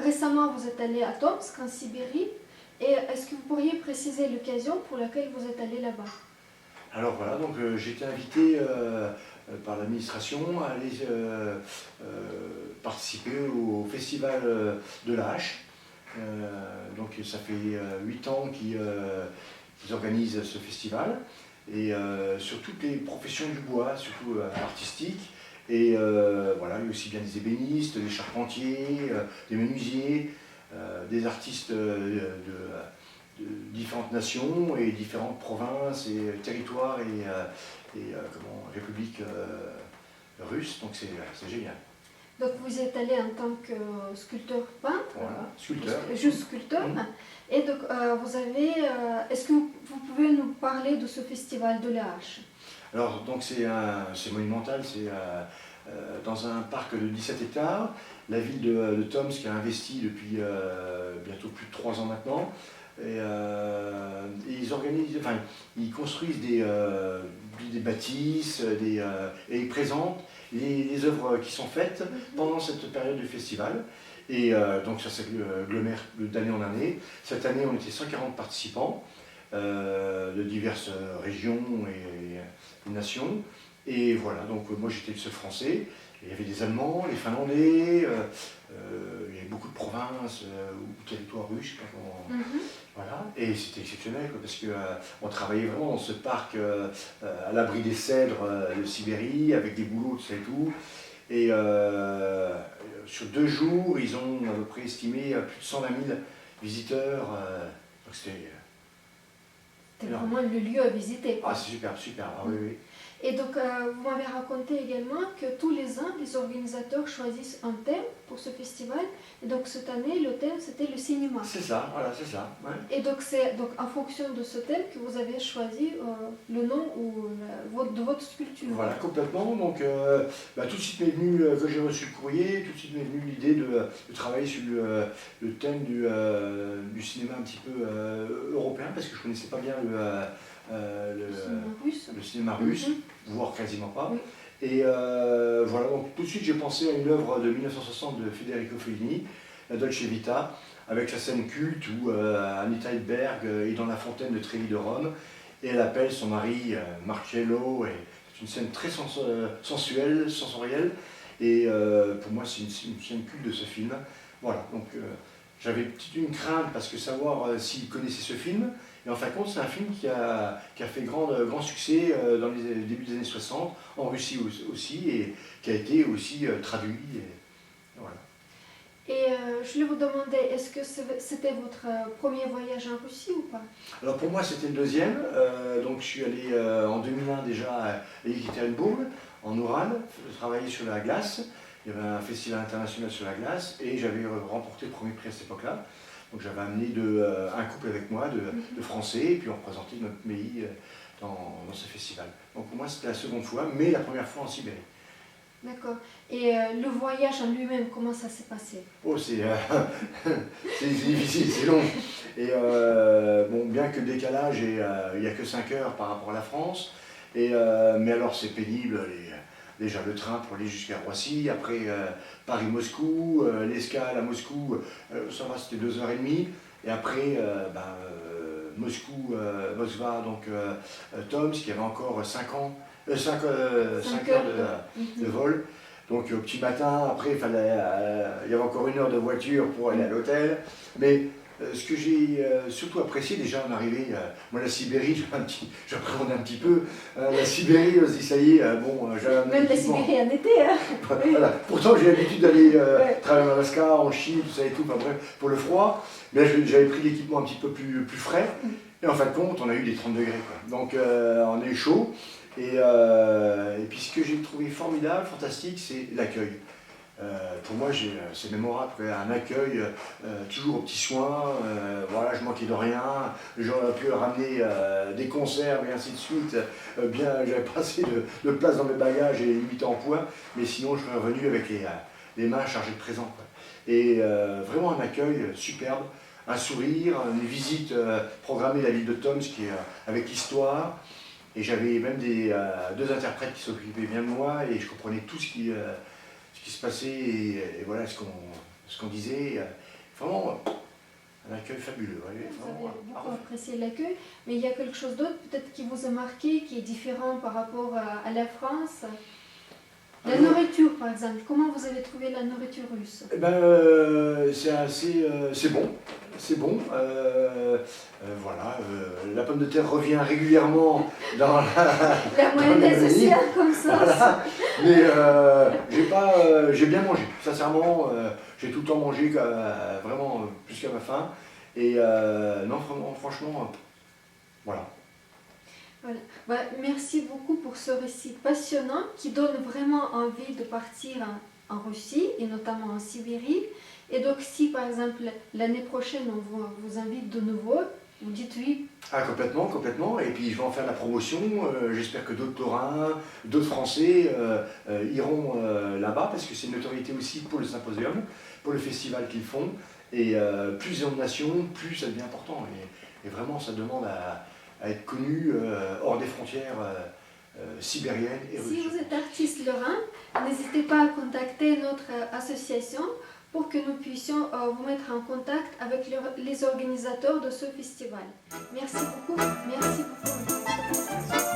Récemment, vous êtes allé à Tomsk, en Sibérie. Et est-ce que vous pourriez préciser l'occasion pour laquelle vous êtes allé là-bas? Alors voilà, donc j'ai été invité par l'administration à aller participer au festival de la Hache. Donc ça fait 8 ans qu'ils organisent ce festival, et sur toutes les professions du bois, surtout artistiques. Et voilà, il y a aussi bien des ébénistes, des charpentiers, des menuisiers, des artistes de différentes nations et différentes provinces et territoires et républiques russes, donc c'est génial. Donc vous êtes allé en tant que sculpteur peintre, Voilà, sculpteur. juste sculpteur. Et donc est-ce que vous pouvez nous parler de ce festival de la Hache? Alors donc c'est monumental, c'est dans un parc de 17 hectares. La ville de Tomsk a investi depuis bientôt plus de 3 ans maintenant. Et ils construisent des bâtisses, et ils présentent les œuvres qui sont faites pendant cette période du festival. Et donc ça s'agglomère d'année en année. Cette année, on était 140 participants de diverses régions et nations. Et voilà, donc moi j'étais le seul français. Il y avait des Allemands, les Finlandais, il y avait beaucoup de provinces ou territoires russes. Voilà. Et c'était exceptionnel parce qu'on travaillait vraiment dans ce parc à l'abri des cèdres de Sibérie, avec des bouleaux, tout ça et tout. Et sur 2 jours, ils ont à peu près estimé plus de 120 000 visiteurs. Donc c'était vraiment le lieu à visiter. Ah, c'est super, super. Ah, oui, oui. Et donc, vous m'avez raconté également que tous les ans, les organisateurs choisissent un thème pour ce festival. Et donc, cette année, le thème, c'était le cinéma. C'est ça, voilà, c'est ça. Ouais. Et donc, c'est en fonction de ce thème que vous avez choisi le nom de votre sculpture. Voilà, complètement. Donc, tout de suite m'est venu, quand j'ai reçu le courrier, tout de suite m'est venue l'idée de travailler sur le thème du cinéma un petit peu européen, parce que je ne connaissais pas bien le cinéma russe, voire quasiment pas. Oui. Et voilà, donc tout de suite j'ai pensé à une œuvre de 1960 de Federico Fellini, la Dolce Vita, avec sa scène culte où Anita Ekberg est dans la fontaine de Trevi de Rome, et elle appelle son mari Marcello, et c'est une scène très sensuelle, sensorielle, et pour moi c'est une scène culte de ce film. Voilà, donc j'avais une crainte parce que savoir s'il connaissait ce film. Et en fin de compte, c'est un film qui a fait grand succès dans les débuts des années 60, en Russie aussi, et qui a été aussi traduit. Et voilà. Et je voulais vous demander, est-ce que c'était votre premier voyage en Russie ou pas? Alors pour moi, c'était le deuxième. Donc je suis allé en 2001 déjà à Ekaterinbourg, en Oural, travailler sur la glace. Il y avait un festival international sur la glace, et j'avais remporté le premier prix à cette époque-là. Donc j'avais amené un couple avec moi de Français, et puis on représentait notre pays dans ce festival. Donc pour moi c'était la seconde fois, mais la première fois en Sibérie. D'accord. Et le voyage en lui-même, comment ça s'est passé? Oh, c'est difficile, c'est long. Et bon, bien que le décalage, il n'y a que 5 heures par rapport à la France, mais alors c'est pénible. Déjà le train pour aller jusqu'à Roissy, après Paris-Moscou, l'escale à Moscou, ça va, c'était 2h30, et après Moscou, Moskva, donc Tomsk, il y avait encore 5 heures de vol. Donc au petit matin, après il y avait encore 1 heure de voiture pour aller à l'hôtel. Mais ce que j'ai surtout apprécié déjà en arrivée, moi la Sibérie, j'appréhendais un petit peu. La Sibérie, on se dit ça y est, même la Sibérie en été. Hein. Voilà. Pourtant j'ai l'habitude d'aller travailler en Alaska, en Chine, tout ça et tout, enfin bref, pour le froid. Mais là j'avais pris l'équipement un petit peu plus frais. Et en fin de compte, on a eu des 30 degrés. Quoi. Donc on a eu chaud. Et puis ce que j'ai trouvé formidable, fantastique, c'est l'accueil. Pour moi, c'est mémorable, un accueil toujours aux petits soins, voilà, je manquais de rien, j'aurais pu ramener des conserves et ainsi de suite, j'avais pas assez de place dans mes bagages et limité en poids, mais sinon je serais revenu avec les mains chargées de présents. Quoi. Et vraiment un accueil superbe, un sourire, une visite programmée de la ville de Tomsk avec l'histoire. Et j'avais même 2 interprètes qui s'occupaient bien de moi, et je comprenais tout ce qui se passait, et voilà ce ce qu'on disait, vraiment un accueil fabuleux. Ouais, Vous vraiment, avez beaucoup apprécié l'accueil, mais il y a quelque chose d'autre peut-être qui vous a marqué, qui est différent par rapport à la France. La nourriture, par exemple. Comment vous avez trouvé la nourriture russe? Eh ben, c'est assez, c'est bon, c'est bon. Voilà, la pomme de terre revient régulièrement dans La mayonnaise menu. aussi, hein, comme ça. Voilà. Mais j'ai bien mangé. Sincèrement, j'ai tout le temps mangé vraiment plus qu'à ma faim. Et non, franchement, voilà. Voilà. Bah, merci beaucoup pour ce récit passionnant qui donne vraiment envie de partir en Russie et notamment en Sibérie. Et donc si par exemple l'année prochaine on vous invite de nouveau, vous dites oui. Ah, complètement, complètement. Et puis je vais en faire la promotion. J'espère que d'autres Taurins, d'autres Français iront là-bas parce que c'est une notoriété aussi pour le symposium, pour le festival qu'ils font. Et plus ils ont de nations, plus ça devient important. Et vraiment, ça demande à être connu hors des frontières sibériennes et russes. Si vous êtes artiste lorrain, n'hésitez pas à contacter notre association pour que nous puissions vous mettre en contact avec les organisateurs de ce festival. Merci beaucoup. Merci beaucoup.